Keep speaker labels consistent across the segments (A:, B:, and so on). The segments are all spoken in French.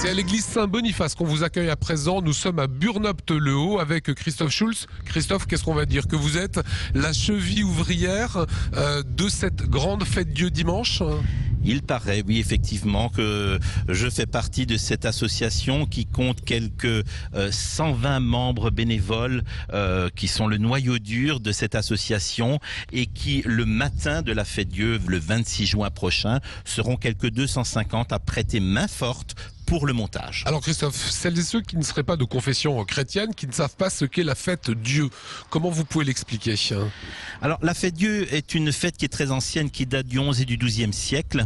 A: C'est à l'église Saint-Boniface qu'on vous accueille à présent. Nous sommes à Burnopte-le-Haut avec Christophe Schulz. Christophe, qu'est-ce qu'on va dire? Que vous êtes la cheville ouvrière de cette grande fête Dieu dimanche?
B: Il paraît, oui, effectivement, que je fais partie de cette association qui compte quelques 120 membres bénévoles qui sont le noyau dur de cette association et qui, le matin de la fête Dieu, le 26 juin prochain, seront quelques 250 à prêter main forte pour le montage.
A: Alors Christophe, celles et ceux qui ne seraient pas de confession chrétienne, qui ne savent pas ce qu'est la fête Dieu, comment vous pouvez l'expliquer?
B: Alors la fête Dieu est une fête qui est très ancienne, qui date du 11 et du 12e siècle,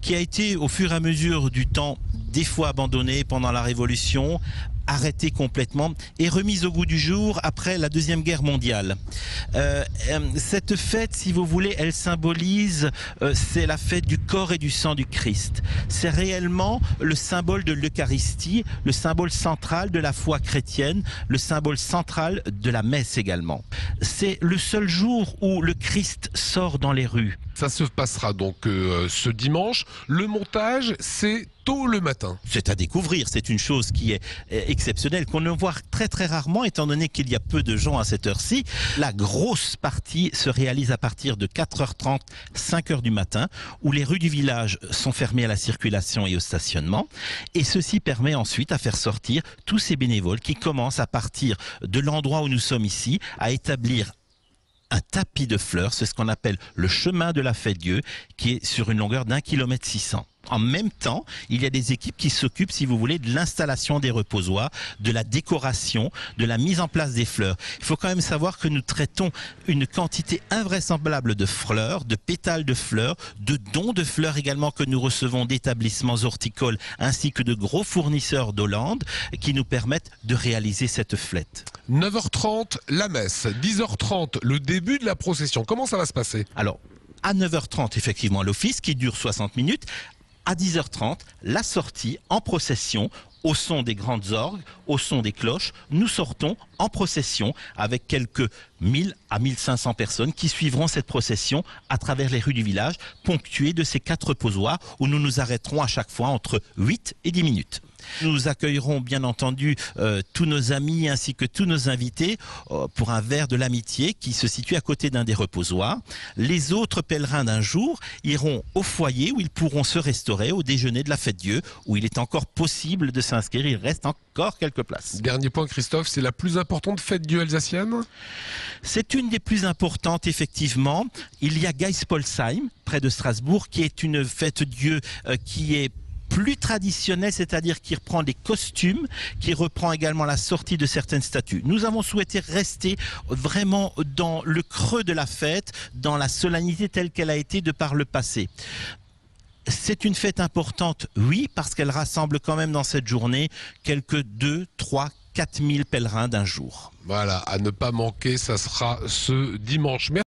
B: qui a été au fur et à mesure du temps des fois abandonnée pendant la Révolution, arrêtée complètement et remise au goût du jour après la Deuxième Guerre mondiale. Cette fête, si vous voulez, elle symbolise, c'est la fête du corps et du sang du Christ. C'est réellement le symbole de l'Eucharistie, le symbole central de la foi chrétienne, le symbole central de la messe également. C'est le seul jour où le Christ sort dans les rues.
A: Ça se passera donc ce dimanche. Le montage, c'est tôt le matin.
B: C'est à découvrir, c'est une chose qui est exceptionnelle, qu'on ne voit très très rarement étant donné qu'il y a peu de gens à cette heure-ci. La grosse partie se réalise à partir de 4h30, 5h du matin, où les rues du village sont fermées à la circulation et au stationnement. Et ceci permet ensuite à faire sortir tous ces bénévoles qui commencent à partir de l'endroit où nous sommes ici, à établir un tapis de fleurs, c'est ce qu'on appelle le chemin de la fête Dieu, qui est sur une longueur d'1,6 km. En même temps, il y a des équipes qui s'occupent, si vous voulez, de l'installation des reposoirs, de la décoration, de la mise en place des fleurs. Il faut quand même savoir que nous traitons une quantité invraisemblable de fleurs, de pétales de fleurs, de dons de fleurs également que nous recevons d'établissements horticoles ainsi que de gros fournisseurs d'Hollande qui nous permettent de réaliser cette fête.
A: 9h30, la messe. 10h30, le début de la procession. Comment ça va se passer?
B: Alors, à 9h30, effectivement, l'office qui dure 60 minutes. À 10h30, la sortie en procession, au son des grandes orgues, au son des cloches. Nous sortons en procession avec quelques 1000 à 1500 personnes qui suivront cette procession à travers les rues du village, ponctuées de ces 4 reposoirs où nous nous arrêterons à chaque fois entre 8 et 10 minutes. Nous accueillerons bien entendu tous nos amis ainsi que tous nos invités pour un verre de l'amitié qui se situe à côté d'un des reposoirs. Les autres pèlerins d'un jour iront au foyer où ils pourront se restaurer au déjeuner de la fête Dieu, où il est encore possible de s'inscrire. Il reste encore quelques places.
A: Dernier point Christophe, c'est la plus importante fête Dieu alsacienne?
B: C'est une des plus importantes effectivement. Il y a Geispolsheim près de Strasbourg qui est une fête Dieu qui est plus traditionnel, c'est-à-dire qui reprend des costumes, qui reprend également la sortie de certaines statues. Nous avons souhaité rester vraiment dans le creux de la fête, dans la solennité telle qu'elle a été de par le passé. C'est une fête importante, oui, parce qu'elle rassemble quand même dans cette journée quelques 2, 3, 4 000 pèlerins d'un jour.
A: Voilà, à ne pas manquer, ça sera ce dimanche. Merci.